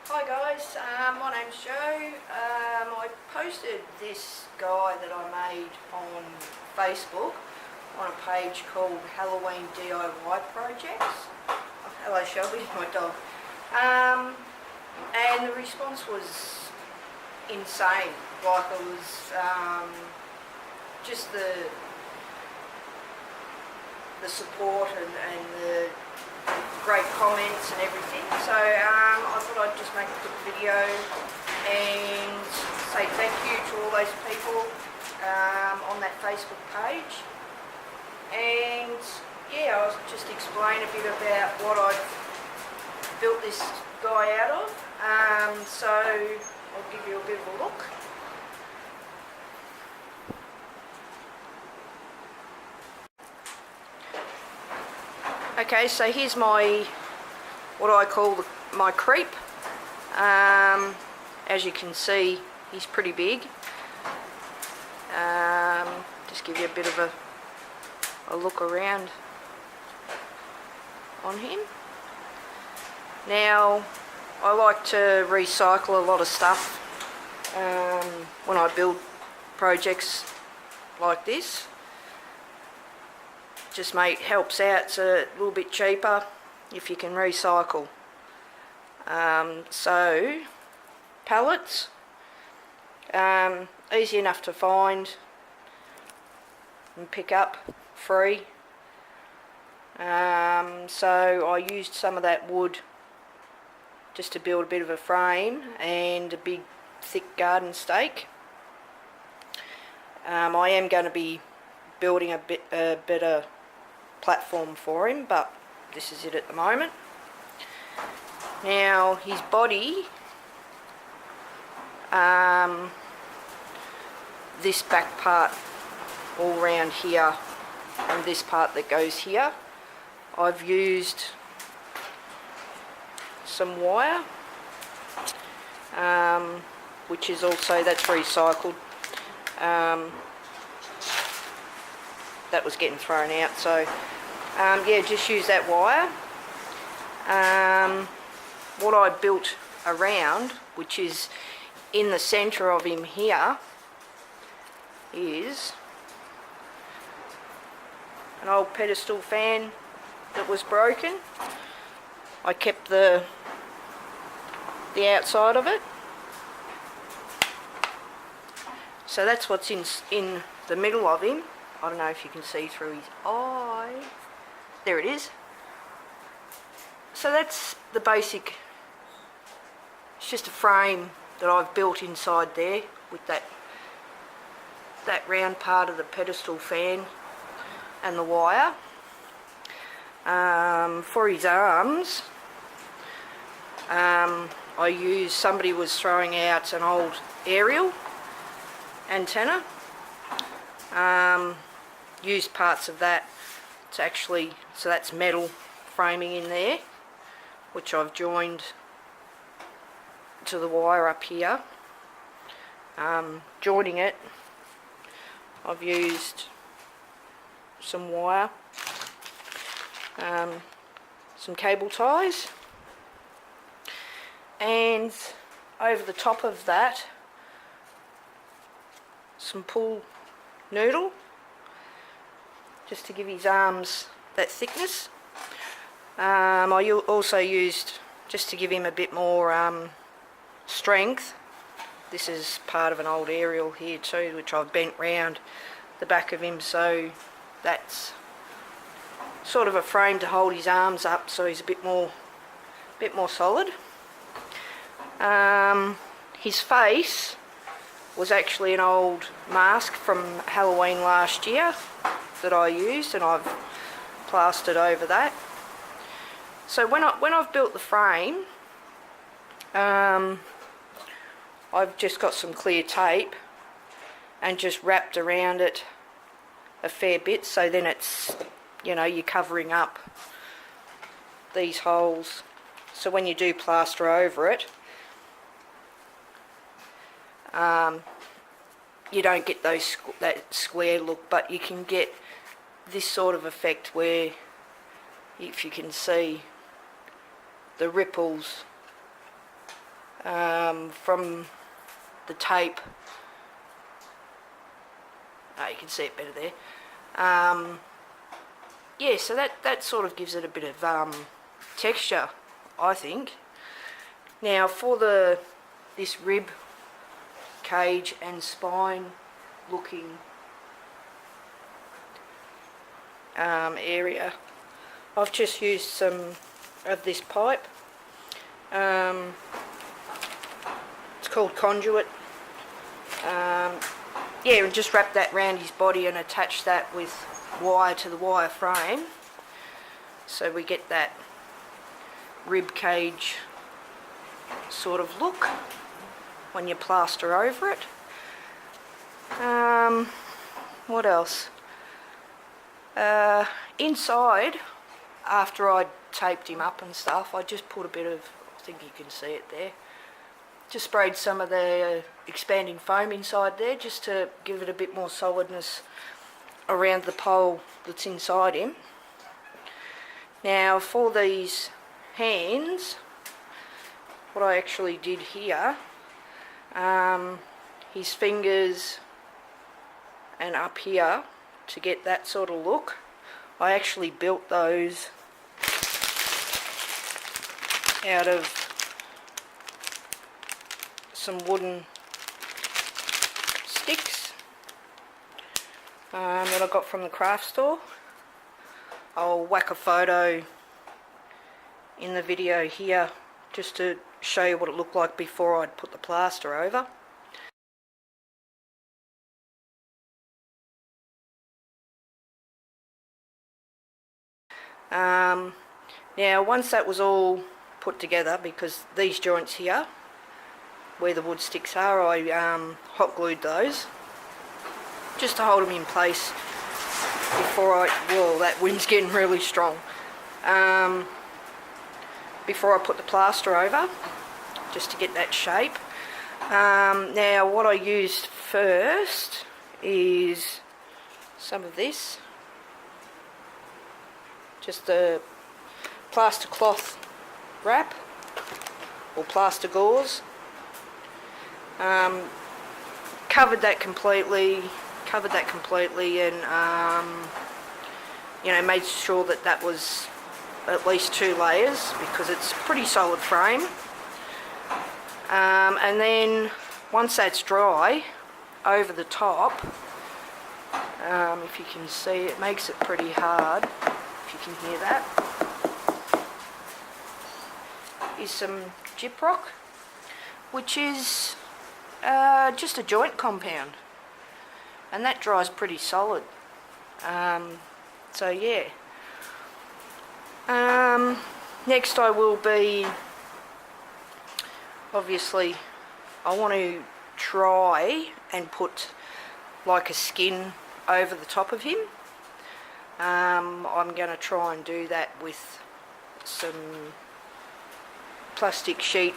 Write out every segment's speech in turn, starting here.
Hi guys, my name's Joe. I posted this guy that I made on Facebook on a page called Halloween DIY Projects. Oh, hello Shelby, my dog. And the response was insane. Like it was just the support and the great comments and everything. So I thought I'd just make a quick video and say thank you to all those people on that Facebook page. And yeah, I'll just explain a bit about what I've built this guy out of. So I'll give you a bit of a look. Okay, so here's my, what I call my creep. As you can see, he's pretty big. Just give you a bit of a look around on him. Now, I like to recycle a lot of stuff when I build projects like this. Just helps out. It's a little bit cheaper if you can recycle. So pallets, easy enough to find and pick up free. So I used some of that wood just to build a bit of a frame and a big thick garden stake. I am going to be building a better platform for him, but this is it at the moment. Now his body, this back part all round here and this part that goes here, I've used some wire, which is also, that's recycled. That was getting thrown out, so yeah, just use that wire. What I built around, which is in the centre of him here, is an old pedestal fan that was broken. I kept the outside of it, so that's what's in the middle of him. I don't know if you can see through his eye. There it is. So that's the basic. It's just a frame that I've built inside there with that round part of the pedestal fan and the wire. For his arms, I used, somebody was throwing out an old aerial antenna. Used parts of that to actually, so that's metal framing in there, which I've joined to the wire up here. Joining it, I've used some wire, some cable ties, and over the top of that, some pull noodle, just to give his arms that thickness. I also used, just to give him a bit more strength, this is part of an old aerial here too, which I've bent round the back of him, so that's sort of a frame to hold his arms up so he's a bit more solid. His face was actually an old mask from Halloween last year that I used, and I've plastered over that. So when I've built the frame, I've just got some clear tape and just wrapped around it a fair bit, so then it's, you know, you're covering up these holes, so when you do plaster over it, you don't get that square look, but you can get this sort of effect where, if you can see, the ripples from the tape. Oh, you can see it better there. Yeah, so that sort of gives it a bit of texture, I think. Now for this rib cage and spine looking area, I've just used some of this pipe. It's called conduit. Yeah, and just wrap that around his body and attach that with wire to the wire frame, so we get that rib cage sort of look when you plaster over it. What else? Inside, after I taped him up and stuff, I just put a bit of, I think you can see it there, just sprayed some of the expanding foam inside there just to give it a bit more solidness around the pole that's inside him. Now for these hands, what I actually did here, his fingers and up here, to get that sort of look, I actually built those out of some wooden sticks that I got from the craft store. I'll whack a photo in the video here just to show you what it looked like before I'd put the plaster over. Now once that was all put together, because these joints here where the wood sticks are, I hot glued those just to hold them in place before well, that wind's getting really strong, before I put the plaster over, just to get that shape. Now what I used first is some of this, just a plaster cloth wrap or plaster gauze. Covered that completely and you know, made sure that that was at least 2 layers, because it's a pretty solid frame. And then once that's dry, over the top, if you can see, it makes it pretty hard, if you can hear that, is some gyprock, which is just a joint compound, and that dries pretty solid. So yeah. Next I will be, obviously I want to try and put like a skin over the top of him. I'm going to try and do that with some plastic sheet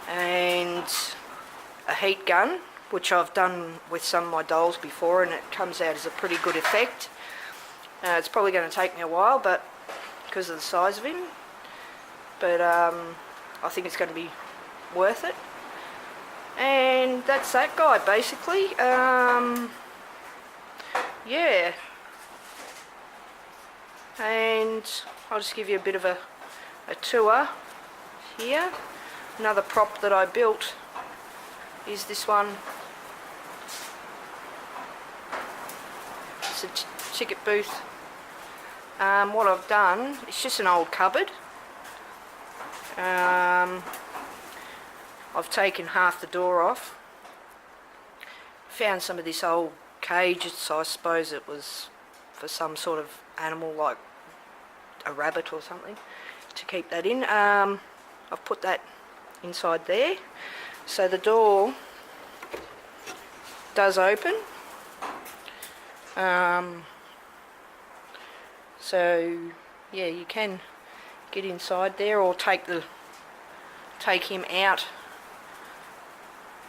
and a heat gun, which I've done with some of my dolls before, and it comes out as a pretty good effect. It's probably going to take me a while, but because of the size of him, but I think it's going to be worth it. And that's that guy basically. Yeah, and I'll just give you a bit of a tour here. Another prop that I built is this one. It's a ticket booth. What I've done, it's just an old cupboard. I've taken half the door off. Found some of this old cage, so I suppose it was for some sort of animal like a rabbit or something, to keep that in. I've put that inside there, so the door does open. So yeah, you can get inside there, or take him out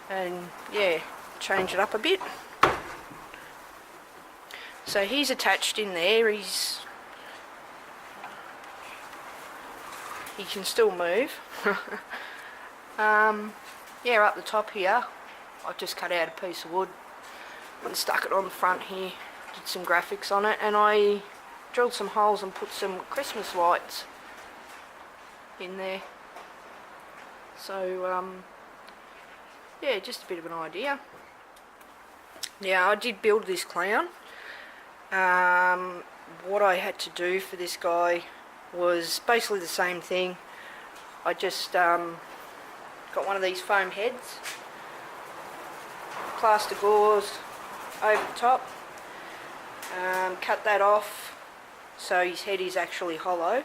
and yeah, change it up a bit. So he's attached in there. He can still move. Yeah, up the top here, I just cut out a piece of wood and stuck it on the front here, did some graphics on it, and I drilled some holes and put some Christmas lights in there. So, yeah, just a bit of an idea. Now, I did build this clown. What I had to do for this guy was basically the same thing. I just got one of these foam heads, plaster gauze over the top, cut that off so his head is actually hollow,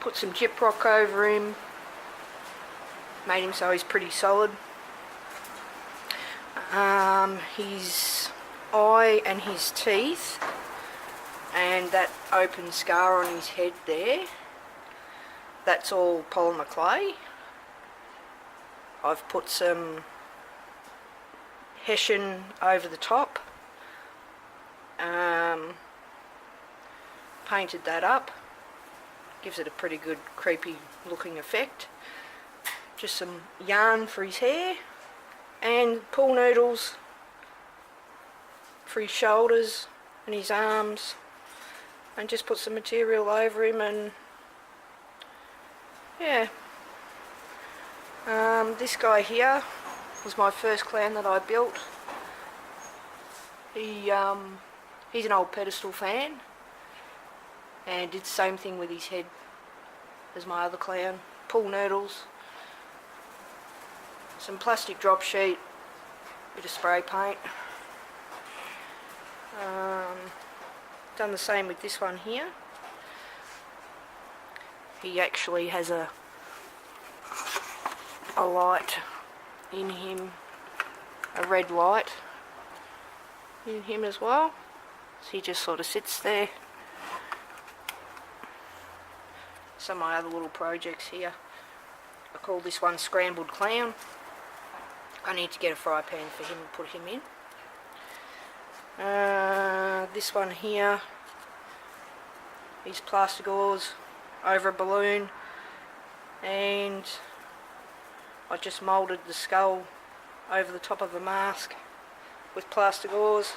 put some gyprock over him, made him so he's pretty solid. His eye and his teeth and that open scar on his head there, that's all polymer clay. I've put some hessian over the top, painted that up, gives it a pretty good creepy looking effect. Just some yarn for his hair and pool noodles for his shoulders and his arms, and just put some material over him. And yeah, this guy here was my first clown that I built. He's an old pedestal fan and did the same thing with his head as my other clown. Pool noodles, some plastic drop sheet, bit of spray paint. Done the same with this one here. He actually has a light in him, a red light in him as well. So he just sort of sits there. Some of my other little projects here. I call this one Scrambled Clown. I need to get a fry pan for him and put him in. This one here is plaster gauze over a balloon, and I just moulded the skull over the top of a mask with plaster gauze,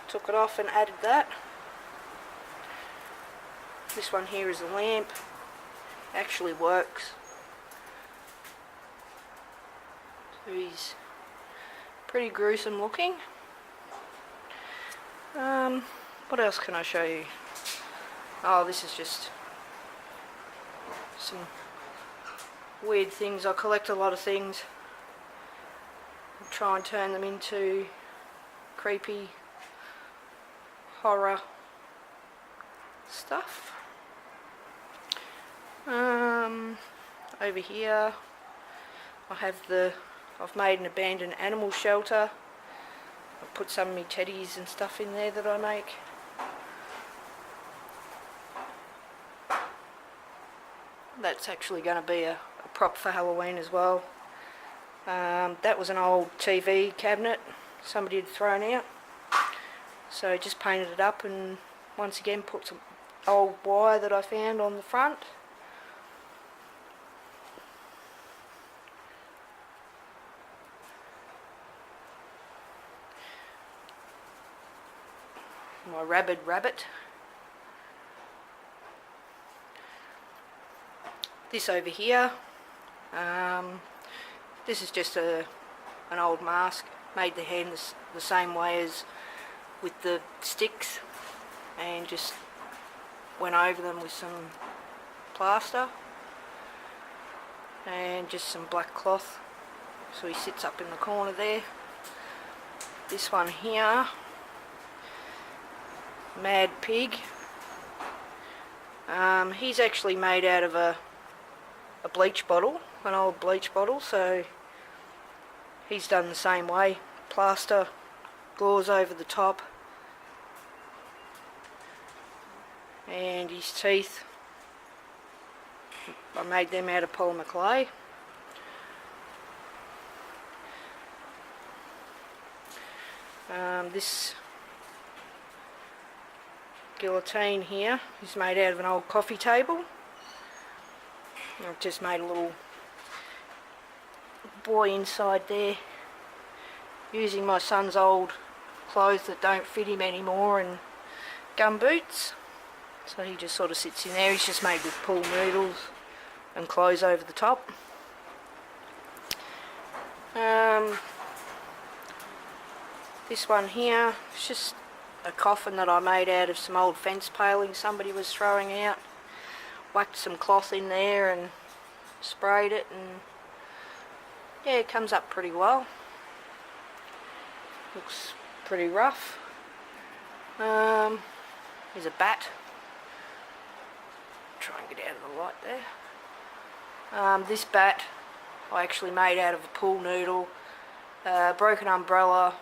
took it off and added that. This one here is a lamp, actually works. So he's pretty gruesome looking. What else can I show you? Oh, this is just some weird things. I collect a lot of things and try and turn them into creepy horror stuff. Over here I've made an abandoned animal shelter. I've put some of my teddies and stuff in there that I make. That's actually going to be a prop for Halloween as well. That was an old TV cabinet somebody had thrown out, so I just painted it up and once again put some old wire that I found on the front. My rabid rabbit. This over here, this is just an old mask. Made the hand the same way as with the sticks and just went over them with some plaster and just some black cloth, so he sits up in the corner there. This one here, Mad Pig. He's actually made out of a bleach bottle, an old bleach bottle, so he's done the same way. Plaster, gauze over the top, and his teeth, I made them out of polymer clay. This guillotine here is made out of an old coffee table. I've just made a little boy inside there using my son's old clothes that don't fit him anymore and gum boots. So he just sort of sits in there. He's just made with pool noodles and clothes over the top. This one here, it's just a coffin that I made out of some old fence paling somebody was throwing out. Whacked some cloth in there and sprayed it, and yeah, it comes up pretty well. Looks pretty rough. There's a bat. Try and get out of the light there. This bat I actually made out of a pool noodle, broken umbrella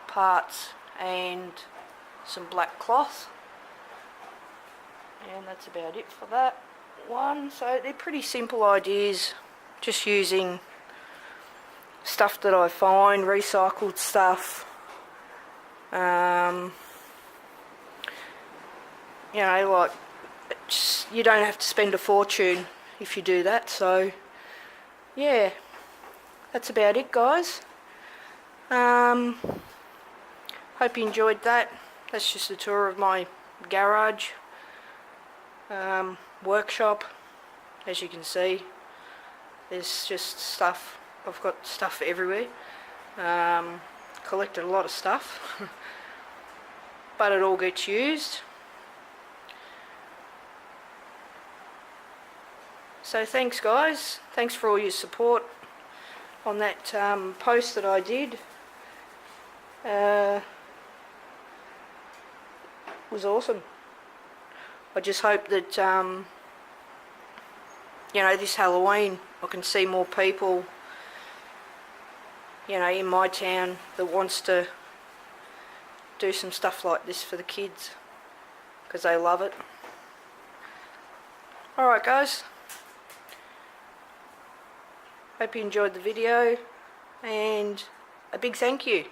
parts and some black cloth, and that's about it for that one. So they're pretty simple ideas, just using stuff that I find, recycled stuff. You know, like, you don't have to spend a fortune if you do that. So yeah, that's about it, guys. Hope you enjoyed that. That's just a tour of my garage, workshop. As you can see, there's just stuff. I've got stuff everywhere. Collected a lot of stuff, but it all gets used. So thanks, guys. Thanks for all your support on that post that I did. It was awesome. I just hope that you know, this Halloween I can see more people, you know, in my town that wants to do some stuff like this for the kids, because they love it. Alright, guys, hope you enjoyed the video, and a big thank you.